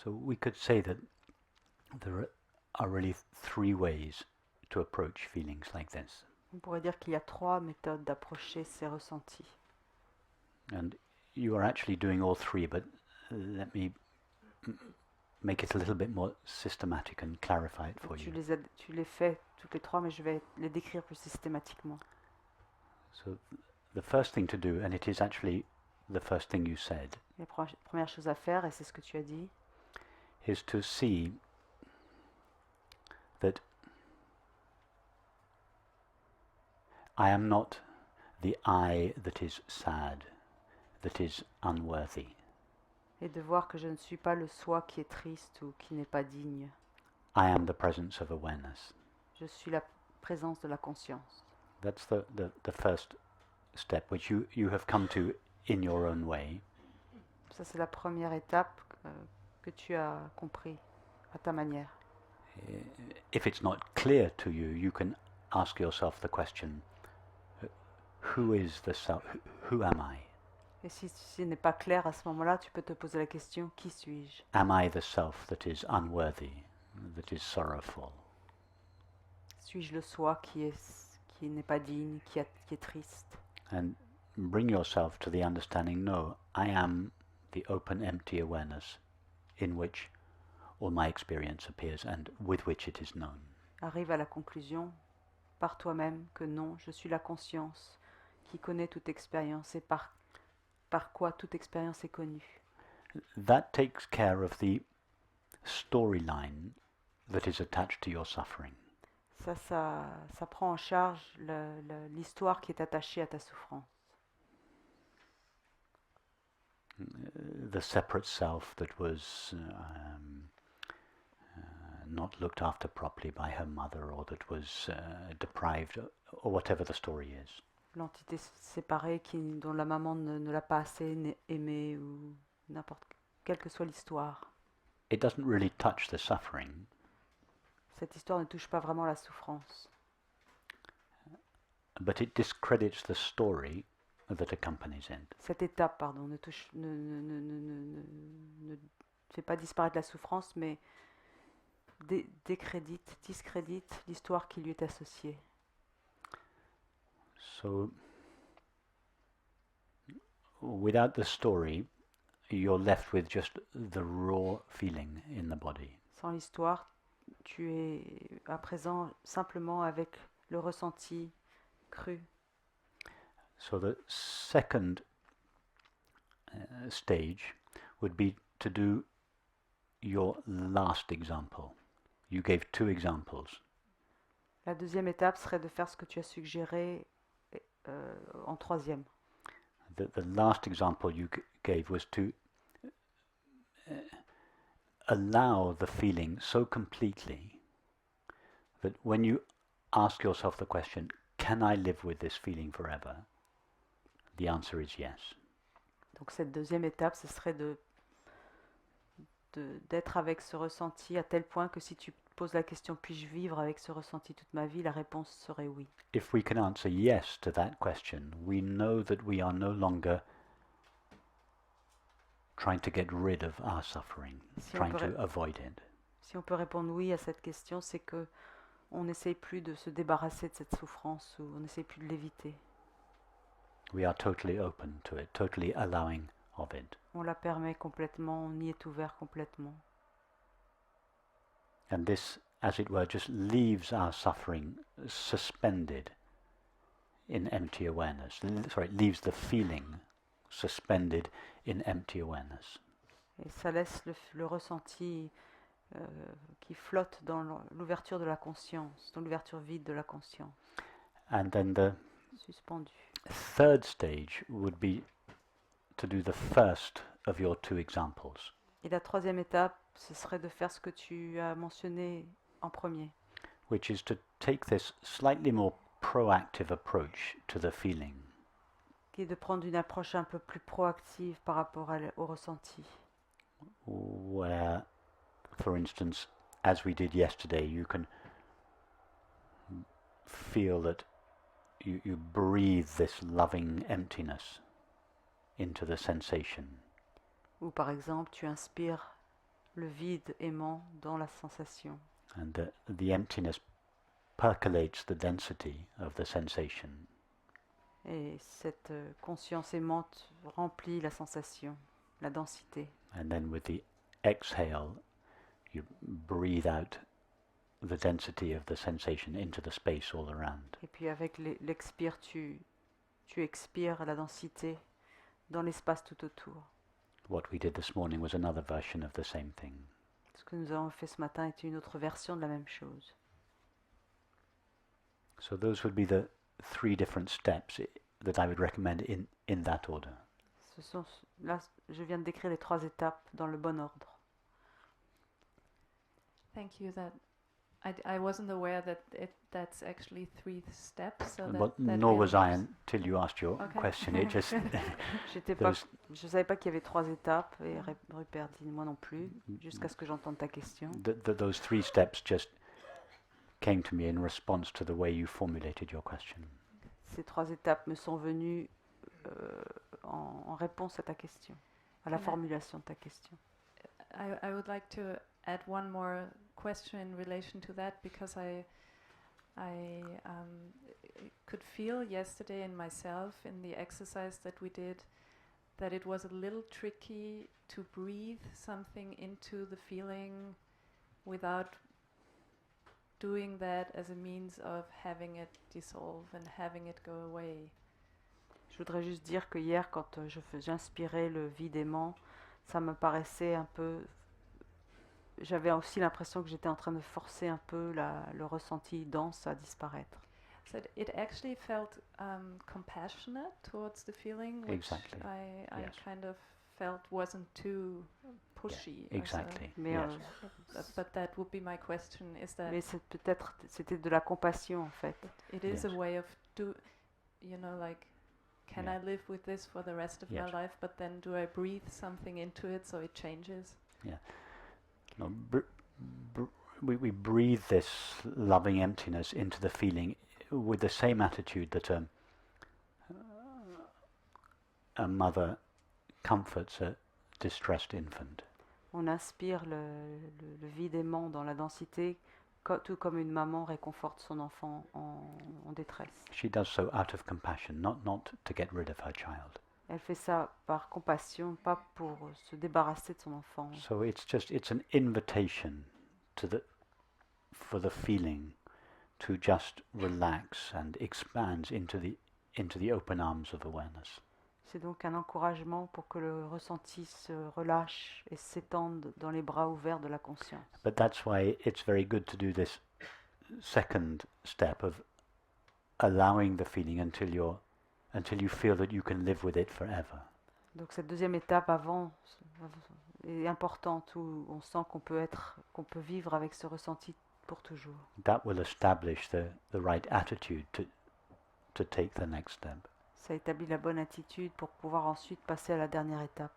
So we could say that there are really three ways to approach feelings like this. On pourrait dire qu'il y a trois méthodes d'approcher ces ressentis. And you are actually doing all three, but let me make it a little bit more systematic and clarify it for you. Tu les fais toutes les trois, mais je vais les décrire plus systématiquement. So the first thing to do, and it is actually the first thing you said, La première chose à faire, et c'est ce que tu as dit, is to see that I am not the I that is sad, that is unworthy. et de voir que je ne suis pas le soi qui est triste ou qui n'est pas digne. I am the presence of awareness. Je suis la présence de la conscience. That's the first step which you have come to in your own way. Ça, c'est la première étape que tu as compris à ta manière. If it's not clear to you, you can ask yourself the question, who is the self? Who am I? Et si ce n'est pas clair à ce moment-là, tu peux te poser la question, qui suis-je? Am I the self that is unworthy, that is sorrowful? Suis-je le soi qui n'est pas digne, qui est triste? And bring yourself to the understanding, no, I am the open, empty awareness in which all my experience appears and with which it is known. Arrive à la conclusion, par toi-même, que non, je suis la conscience qui connaît toute expérience et par quoi toute expérience est connue. That takes care of the storyline that is attached to your suffering. Ça prend en charge l'histoire qui est attachée à ta souffrance. The separate self that was not looked after properly by her mother, or that was deprived, or whatever the story is. L'entité séparée dont la maman ne l'a pas assez aimée, ou quelle que soit l'histoire. It doesn't really touch the suffering. Cette histoire ne touche pas vraiment la souffrance. But it discredits the story that accompanies it. Cette étape, pardon, ne fait pas disparaître la souffrance, mais discrédite l'histoire qui lui est associée. So, without the story, you're left with just the raw feeling in the body. Sans l'histoire, tu es à présent simplement avec le ressenti cru. So the second stage would be to do your last example. You gave two examples. La deuxième étape serait de faire ce que tu as suggéré en troisième. The last example you gave was to allow the feeling so completely that when you ask yourself the question, can I live with this feeling forever? The answer is yes. Donc cette deuxième étape, ce serait d'être avec ce ressenti à tel point que si tu poses la question, puis-je vivre avec ce ressenti toute ma vie, la réponse serait oui. If we can answer yes to that question, we know that we are no longer trying to get rid of our suffering, trying to avoid it. Si on peut répondre oui à cette question, c'est que on n'essaye plus de se débarrasser de cette souffrance, ou on n'essaye plus de l'éviter. We are totally open to it, totally allowing of it. On la permet complètement, on y est ouvert complètement. And this, as it were, just leaves our suffering suspended in empty awareness. Sorry, it leaves the feeling suspended in empty awareness. Et ça laisse le ressenti qui flotte dans l'ouverture de la conscience, dans l'ouverture vide de la conscience. And then the suspendu. Third stage would be to do the first of your two examples. Et la troisième étape, ce serait de faire ce que tu as mentionné en premier. Which is to take this slightly more proactive approach to the feeling. Qui est de prendre une approche un peu plus proactive par rapport au ressenti. Where, for instance, as we did yesterday, you can feel that you breathe this loving emptiness into the sensation. Ou par exemple, tu inspires le vide aimant dans la sensation. And the emptiness percolates the density of the sensation. Et cette conscience aimante remplit la sensation, la densité. And then with the exhale, you breathe out the density of the sensation into the space all around. Et puis avec l'expire, tu expires la densité dans l'espace tout autour. What we did this morning was another version of the same thing. Ce que nous avons fait ce matin est une autre version de la même chose. So those would be the 3 different steps that I would recommend in that order. Là, je viens de décrire les 3 étapes dans le bon ordre. Thank you. That I wasn't aware that that's actually 3 steps. So But that nor was I really until you asked your Okay. question. It just Je savais pas qu'il y avait 3 étapes, et Rupert dit moi non plus, jusqu'à ce que j'entende ta question. those 3 steps just came to me in response to the way you formulated your question. Ces 3 étapes me sont venues en réponse à ta question, à la Can I- formulation de ta question. I would like to add one more question in relation to that, because I could feel yesterday in myself in the exercise that we did that it was a little tricky to breathe something into the feeling without doing that as a means of having it dissolve and having it go away. Je voudrais juste dire que hier, quand j'inspirais le vide aimant, ça me paraissait un peu... J'avais aussi l'impression que j'étais en train de forcer un peu le ressenti dense à disparaître. So it actually felt compassionate towards the feeling, which Exactly. I Yes. kind of felt wasn't too pushy. or so. Exactly. Mais, Yes. But that would be my question: is that mais c'était de la compassion en fait. it is a Yes. way of like, can Yeah. I live with this for the rest of my Yes. life? But then, do I breathe something into it so it changes? No, we breathe this loving emptiness into the feeling with the same attitude that a mother comforts a distressed infant. On inspire le vide aimant dans la densité, tout comme une maman réconforte son enfant en détresse. She does so out of compassion, not to get rid of her child. Elle fait ça par compassion, pas pour se débarrasser de son enfant. So it's an invitation for the feeling to just relax and expand into the open arms of awareness. C'est donc un encouragement pour que le ressenti se relâche et s'étende dans les bras ouverts de la conscience. But that's why it's very good to do this second step of allowing the feeling until you feel that you can live with it forever. Donc cette deuxième étape avant est importante, où on sent qu'on peut vivre avec ce ressenti pour toujours. That will establish the right attitude to take the next step. Ça établit la bonne attitude pour pouvoir ensuite passer à la dernière étape.